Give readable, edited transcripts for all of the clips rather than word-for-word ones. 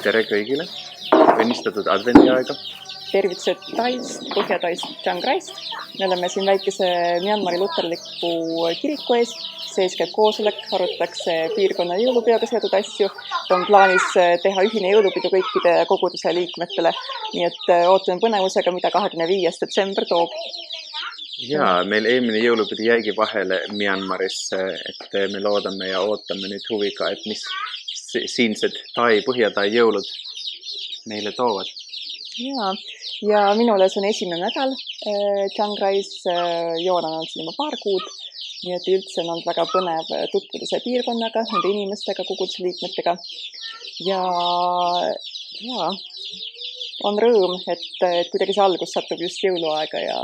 tere kõigile, õnnistatud advendiaega. Tervitused Taist, Põhja-Taist, Chiang Raist. Me oleme siin väikese Myanmari luterliku kiriku ees. Sees käib koosolek, arutatakse piirkonna jõulupeoga seotud asju. On plaanis teha ühine jõulupidu kõikide koguduse liikmetele. Nii et ootame põnevusega, mida 25. detsember toob. Ja, meil eelmine jõulupidu jäigi vahele Myanmarisse, et me loodame ja ootame nüüd huviga, et mis siinsed Põhja-Tai jõulud meile toovad. Ja minule see on esimene nädal Chiang Rais, Joonan on siin juba paar kuud, nii et üldse on olnud väga põnev tutvuda see piirkonnaga, nende inimestega, koguduse liikmetega ja on rõõm, et kuidagi see algus satub just jõuluaega ja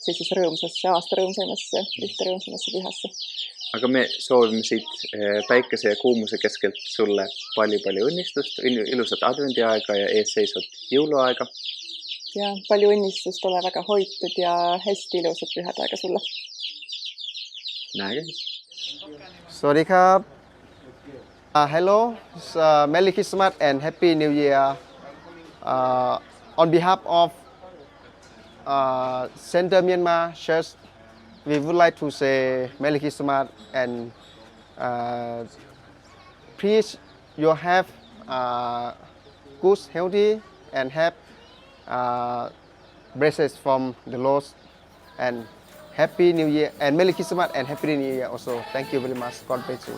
sellisesse rõõmsasse, aasta rõõmsaimasse, ühte rõõmsaimasse pühasse. Aga me soovime siit päikese ja kuumuse keskelt sulle palju õnnistust, ilusat advendiaega ja eesseisvat jõuluaega. Ja palju õnnistust, ole väga hoitud ja hästi ilusat pühadaega sulle. Näge. Sorry krab. Hello, Merry Christmas and Happy New Year. On behalf of Center Myanmar Church, we would like to say Merry Christmas and please you have good, healthy and have blessings from the Lord and Happy New Year and Merry Christmas and Happy New Year also. Thank you very much. God bless you.